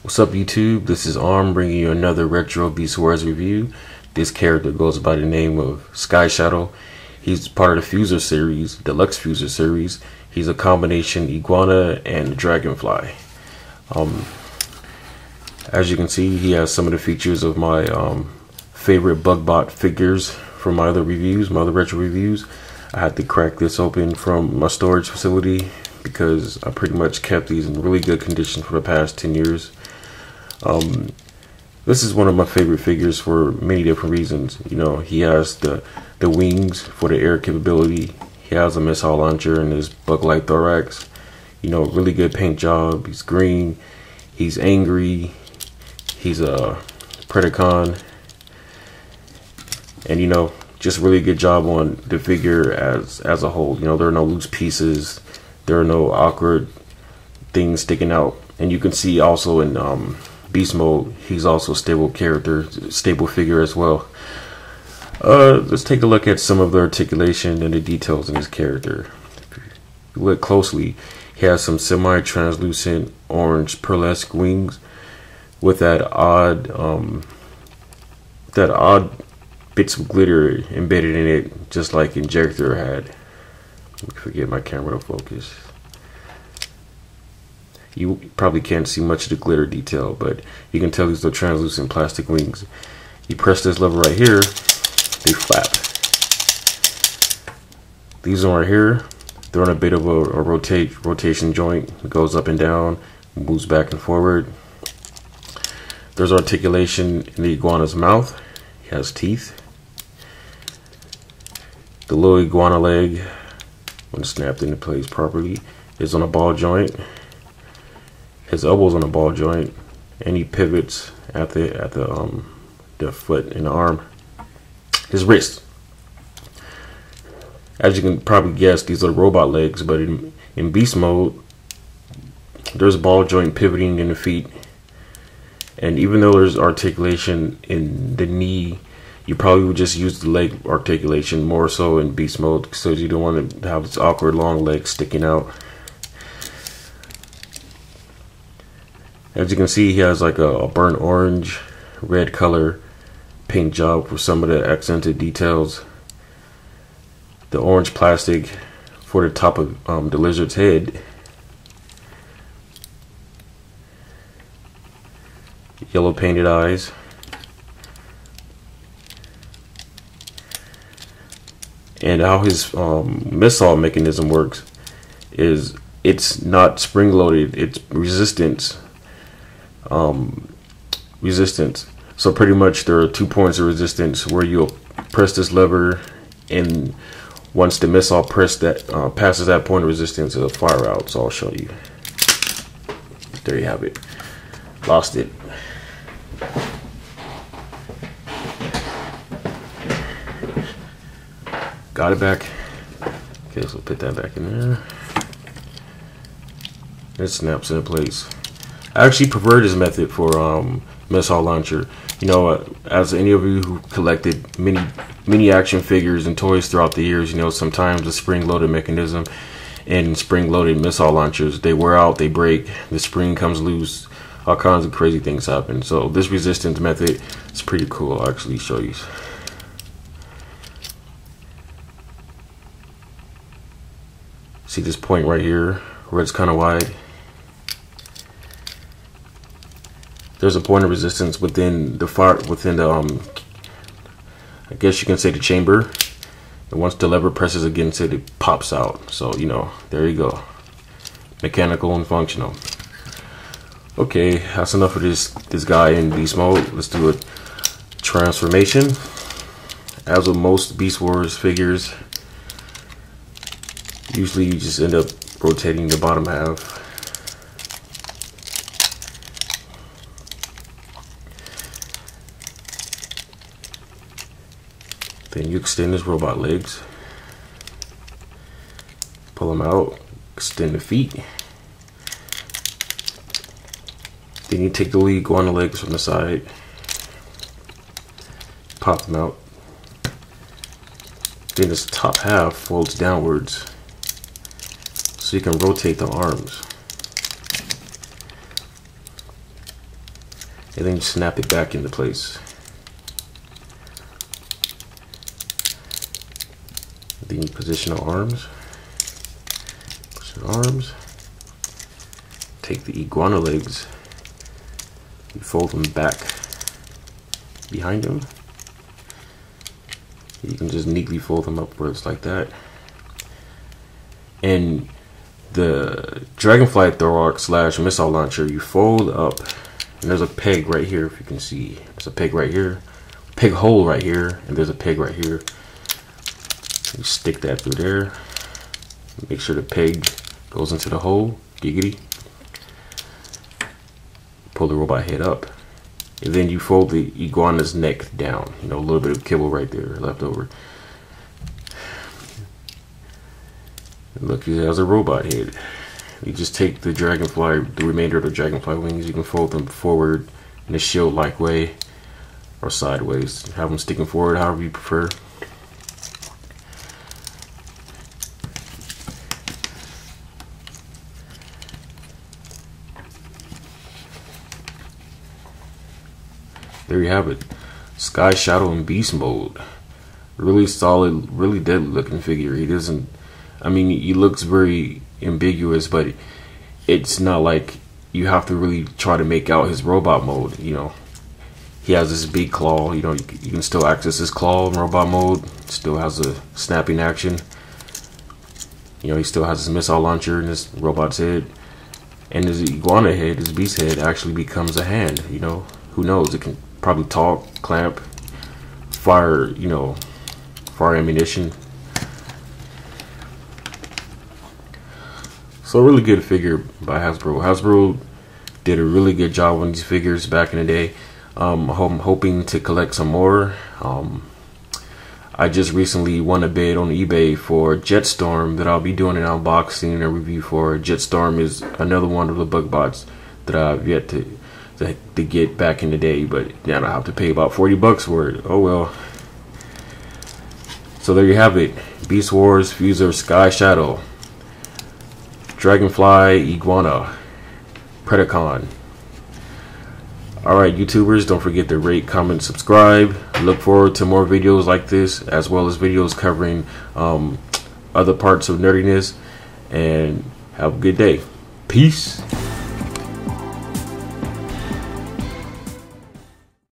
What's up YouTube? This is A.R.M bringing you another retro Fuzor review. This character goes by the name of Sky Shadow. He's part of the Fuzor series, Deluxe Fuzor series. He's a combination iguana and dragonfly. As you can see, he has some of the features of my favorite Bugbot figures from my other reviews, my other retro reviews. I had to crack this open from my storage facility because I pretty much kept these in really good condition for the past 10 years. This is one of my favorite figures for many different reasons. You know, he has the wings for the air capability. He has a missile launcher in his bug-like thorax. You know, really good paint job. He's green. He's angry. He's a Predacon. And you know, just really good job on the figure as a whole. You know, there are no loose pieces. There are no awkward things sticking out. And you can see also in Beast mode, he's also a stable character, stable figure as well. Let's take a look at some of the articulation and the details in his character. If you look closely, he has some semi-translucent orange pearlesque wings with that odd bits of glitter embedded in it, just like Injector had. Let me forget my camera to focus. You probably can't see much of the glitter detail, but you can tell these are translucent plastic wings. You press this lever right here, they flap. These are right here, they're on a bit of a rotation joint. It goes up and down, moves back and forward. There's articulation in the iguana's mouth. He has teeth. The little iguana leg, when snapped into place properly, is on a ball joint. His elbow's on a ball joint, and he pivots at the foot and the arm. His wrist. As you can probably guess, these are robot legs, but in Beast mode, there's a ball joint pivoting in the feet. And even though there's articulation in the knee, you probably would just use the leg articulation more so in Beast mode, because you don't want to have this awkward long leg sticking out. As you can see, he has like a burnt orange, red color paint job for some of the accented details. The orange plastic for the top of the lizard's head. Yellow painted eyes. And how his missile mechanism works is it's not spring loaded, it's resistance. So pretty much there are 2 points of resistance where you'll press this lever, and once the missile passes that point of resistance, it'll fire out. So I'll show you. There you have it. Lost it. Got it back. Okay, so put that back in there. It snaps into place. I actually prefer this method for missile launcher. You know, as any of you who collected mini action figures and toys throughout the years, you know, sometimes the spring-loaded mechanism and spring-loaded missile launchers, they wear out, they break, the spring comes loose, all kinds of crazy things happen. So this resistance method is pretty cool. I'll actually show you. See this point right here where it's kind of wide? There's a point of resistance within the I guess you can say the chamber. And once the lever presses against it, it pops out. So, you know, there you go. Mechanical and functional. Okay, that's enough of this guy in beast mode. Let's do a transformation. As with most Beast Wars figures, usually you just end up rotating the bottom half. Then you extend his robot legs, pull them out, extend the feet. Then you take the little iguana legs from the side, pop them out. Then this top half folds downwards so you can rotate the arms. and then you snap it back into place. Then you position the arms. Position the arms. Take the iguana legs. You fold them back behind them. You can just neatly fold them upwards like that. And the dragonfly throw arc / missile launcher, you fold up, and there's a peg right here. If you can see, there's a peg right here, peg hole right here, and there's a peg right here. You stick that through there. Make sure the peg goes into the hole. Giggity. Pull the robot head up, and then you fold the iguana's neck down. You know, a little bit of kibble right there left over. And look, he has a robot head. You just take the dragonfly, the remainder of the dragonfly wings. You can fold them forward in a shield-like way, or sideways. Have them sticking forward, however you prefer. There you have it. Sky Shadow in beast mode. Really solid, really deadly looking figure. He doesn't, I mean, he looks very ambiguous, but it's not like you have to really try to make out his robot mode. You know, he has this big claw. You know, you can still access his claw in robot mode. Still has a snapping action. You know, he still has his missile launcher in his robot's head. And his iguana head, his beast head, actually becomes a hand. You know, who knows? It can probably talk, clamp, fire, you know, fire ammunition. So a really good figure by Hasbro. Hasbro did a really good job on these figures back in the day. I'm hoping to collect some more. I just recently won a bid on eBay for Jetstorm that I'll be doing an unboxing and a review for. Jetstorm is another one of the bug bots that I've yet to get back in the day, but yeah, I have to pay about 40 bucks for it. Oh well. So there you have it. Beast Wars, Fuzor, Sky Shadow, Dragonfly, Iguana, Predacon. Alright, YouTubers, don't forget to rate, comment, subscribe. Look forward to more videos like this, as well as videos covering other parts of nerdiness. And have a good day. Peace.